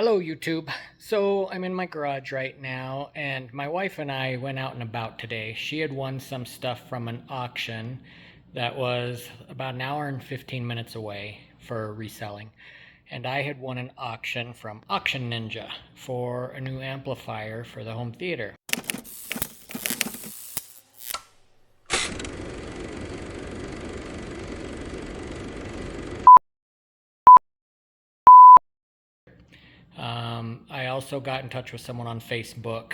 Hello YouTube. So I'm in my garage right now and my wife and I went out and about today. She had won some stuff from an auction that was about an hour and 15 minutes away for reselling. And I had won an auction from Auction Ninja for a new amplifier for the home theater. I also got in touch with someone on Facebook.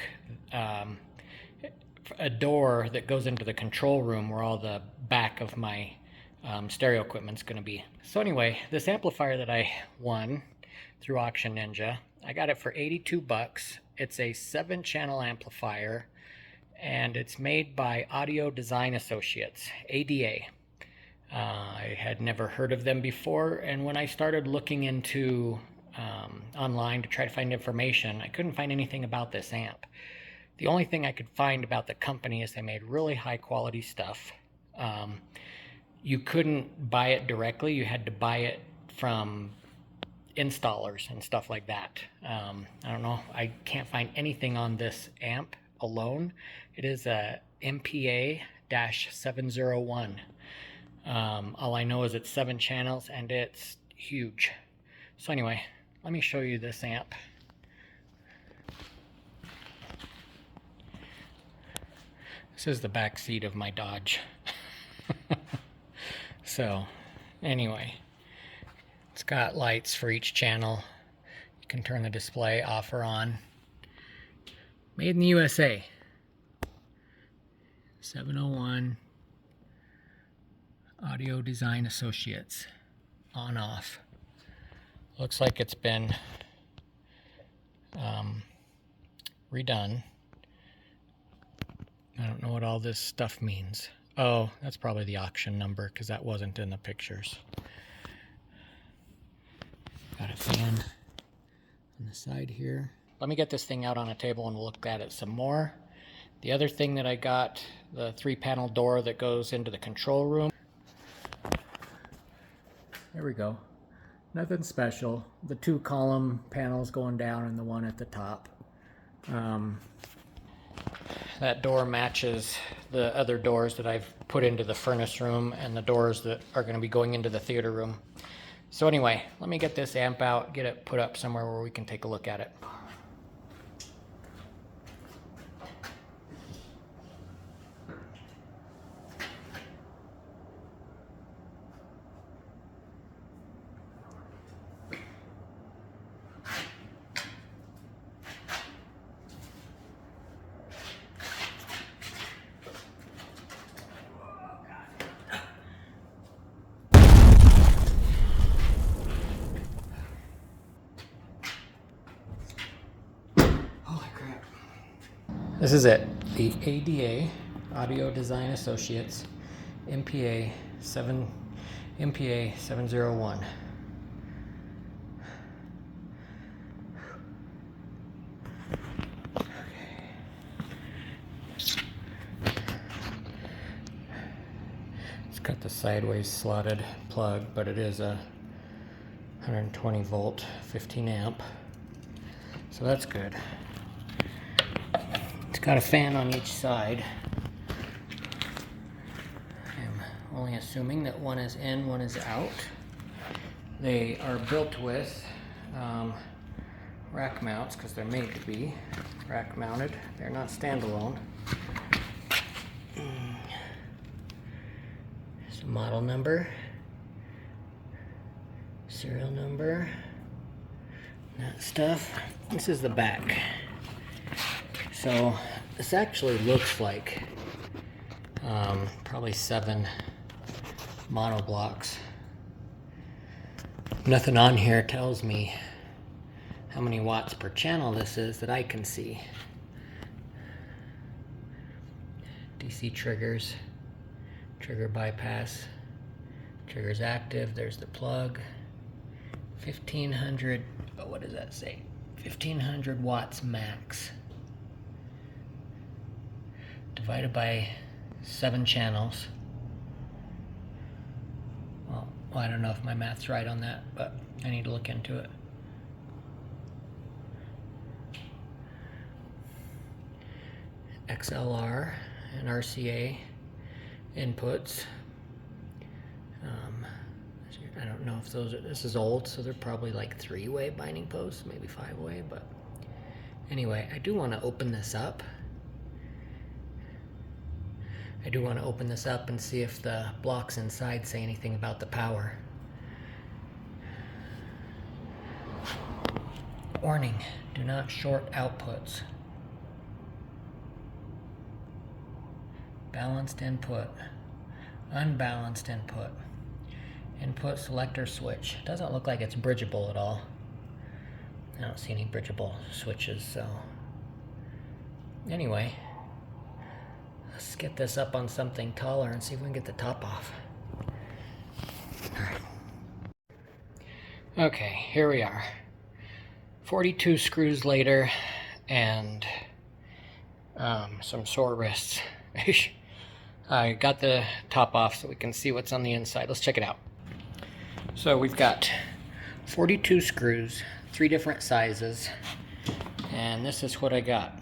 A door that goes into the control room where all the back of my stereo equipment's going to be. So anyway, this amplifier that I won through Auction Ninja, I got it for 82 bucks. It's a 7-channel amplifier and it's made by Audio Design Associates, ADA. I had never heard of them before, and when I started looking into online to try to find information, I couldn't find anything about this amp. The only thing I could find about the company is they made really high quality stuff. You couldn't buy it directly, you had to buy it from installers and stuff like that. I don't know, I can't find anything on this amp alone. It is a MPA-701. All I know is it's 7 channels and it's huge. So anyway, let me show you this amp. This is the back seat of my Dodge. So anyway, it's got lights for each channel. You can turn the display off or on. Made in the USA. 701 Audio Design Associates. On off. Looks like it's been redone. I don't know what all this stuff means. Oh, that's probably the auction number because that wasn't in the pictures. Got a fan on the side here. Let me get this thing out on a table and we'll look at it some more. The other thing that I got, the 3-panel door that goes into the control room. There we go. Nothing special. The 2 column panels going down and the one at the top. That door matches the other doors that I've put into the furnace room and the doors that are going to be going into the theater room. So anyway, let me get this amp out, get it put up somewhere where we can take a look at it. This is it, the ADA, Audio Design Associates, MPA-701. It's got the sideways slotted plug, but it is a 120 volt, 15 amp, so that's good. It's got a fan on each side. I'm only assuming that one is in, one is out. They are built with rack mounts because they're made to be rack mounted. They're not standalone. There's a model number, serial number, that stuff. This is the back. So this actually looks like probably 7 mono blocks. Nothing on here tells me how many watts per channel this is that I can see. DC triggers, trigger bypass, triggers active, there's the plug. 1500, oh, what does that say? 1500 watts max. Divided by 7 channels. Well, I don't know if my math's right on that, but I need to look into it. XLR and RCA inputs. I don't know if those are, this is old, so they're probably like 3-way binding posts, maybe 5-way, but anyway, I do want to open this up. And see if the blocks inside say anything about the power. Warning, do not short outputs. Balanced input, unbalanced input. Input selector switch. Doesn't look like it's bridgeable at all. I don't see any bridgeable switches, so anyway, let's get this up on something taller and see if we can get the top off. Okay, here we are. 42 screws later and some sore wrists. I got the top off so we can see what's on the inside. Let's check it out. So we've got 42 screws, 3 different sizes, and this is what I got.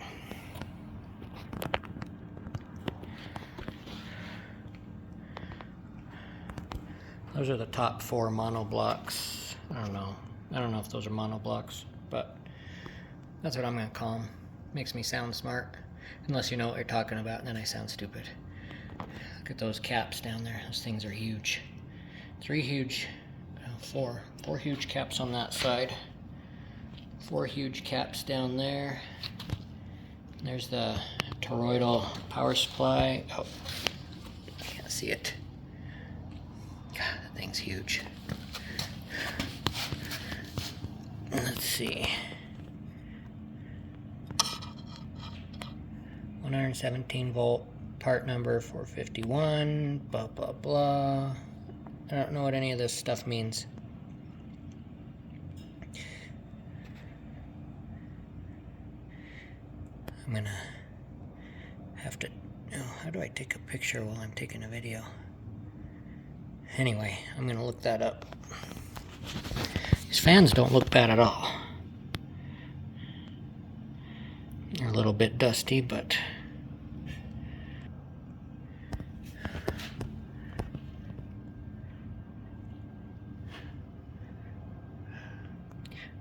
Those are the top 4 mono blocks. I don't know if those are mono blocks, but that's what I'm gonna call them. Makes me sound smart, unless you know what you're talking about, and then I sound stupid. Look at those caps down there. Those things are huge. 4 huge caps on that side. 4 huge caps down there. There's the toroidal power supply. Oh, can't see it. God, that thing's huge. Let's see. 117 volt, part number 451, blah, blah, blah. I don't know what any of this stuff means. I'm gonna have to, how do I take a picture while I'm taking a video? Anyway, I'm gonna look that up. These fans don't look bad at all. They're a little bit dusty, but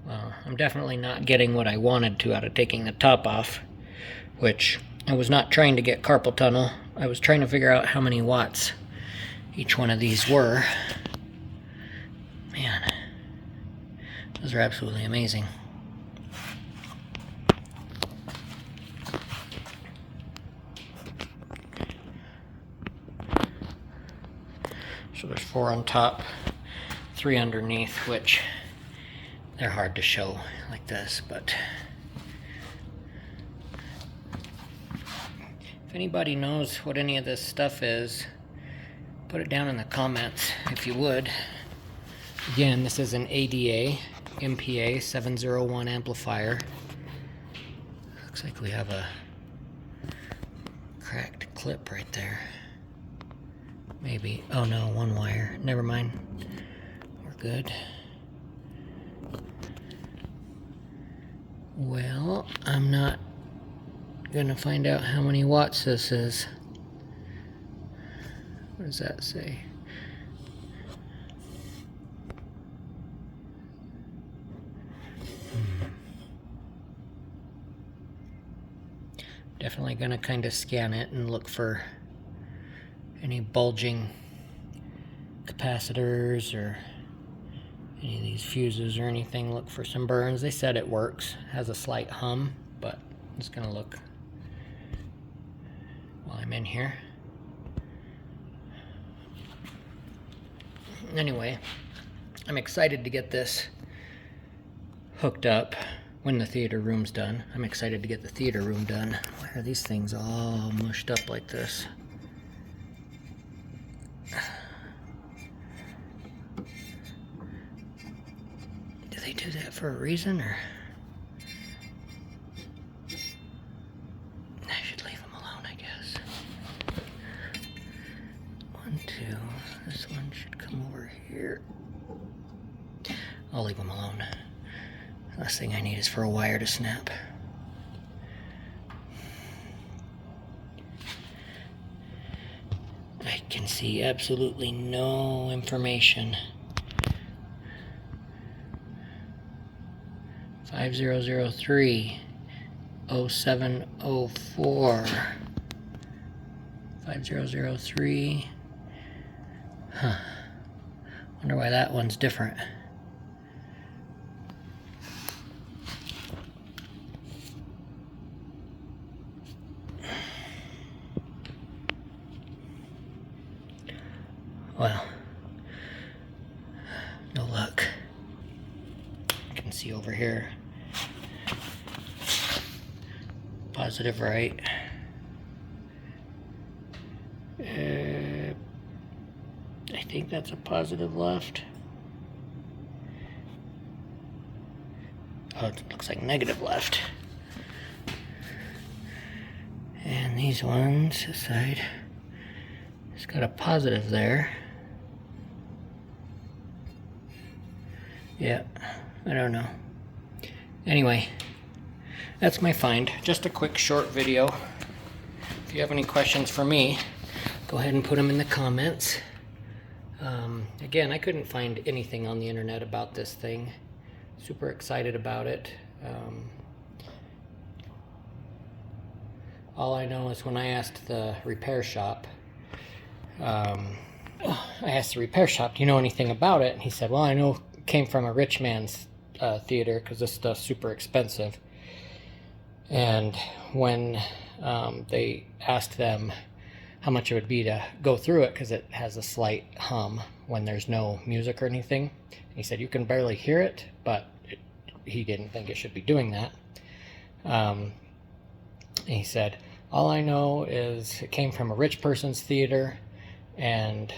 well, I'm definitely not getting what I wanted to out of taking the top off, which I was not trying to get carpal tunnel. I was trying to figure out how many watts each one of these were. Man, those are absolutely amazing. So there's 4 on top, 3 underneath, which they're hard to show like this, but if anybody knows what any of this stuff is, put it down in the comments if you would. Again, this is an ADA MPA-701 amplifier. Looks like we have a cracked clip right there. Maybe. Oh no, 1 wire. Never mind. We're good. Well, I'm not gonna find out how many watts this is. What does that say? Definitely gonna kind of scan it and look for any bulging capacitors or any of these fuses or anything. Look for some burns. They said it works. It has a slight hum, but I'm just gonna look while I'm in here. Anyway, I'm excited to get this hooked up when the theater room's done. I'm excited to get the theater room done. Why are these things all mushed up like this? Do they do that for a reason, or? I should leave them alone, I guess. 1, 2. This one should come over here. I'll leave them alone. Last thing I need is for a wire to snap. can see absolutely no information. 5003 0704 5003. Huh. Wonder why that one's different. Well, no luck. You can see over here. Positive right. I think that's a positive left. Oh, it looks like negative left. And these ones, this side, it's got a positive there. Yeah, I don't know. Anyway, that's my find. Just a quick short video. If you have any questions for me, go ahead and put them in the comments. Again, I couldn't find anything on the internet about this thing. Super excited about it. All I know is when I asked the repair shop, do you know anything about it? And he said, well, I know it came from a rich man's theater because this stuff's super expensive. And when they asked them how much it would be to go through it, because it has a slight hum when there's no music or anything, he said you can barely hear it, but he didn't think it should be doing that. He said, all I know is it came from a rich person's theater, and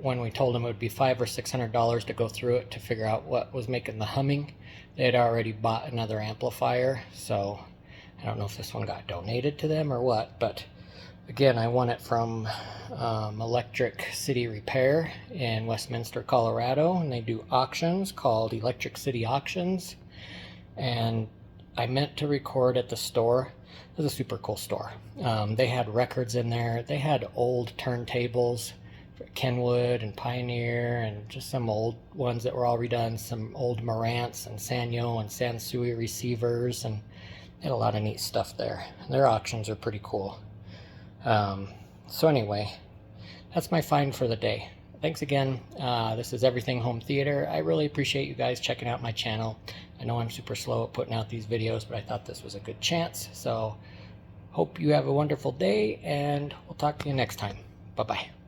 when we told him it would be $500 or $600 to go through it to figure out what was making the humming, they had already bought another amplifier. So I don't know if this one got donated to them or what, but again, I won it from Electric City Repair in Westminster, Colorado, and they do auctions called Electric City Auctions. And I meant to record at the store. It was a super cool store. They had records in there. They had old turntables, Kenwood and Pioneer, and just some old ones that were all redone, some old Marantz and Sanyo and Sansui receivers, and they had a lot of neat stuff there. Their auctions are pretty cool. So anyway, that's my find for the day. Thanks again. This is Everything Home Theater. I really appreciate you guys checking out my channel. I know I'm super slow at putting out these videos, but I thought this was a good chance. So hope you have a wonderful day, and we'll talk to you next time. Bye-bye.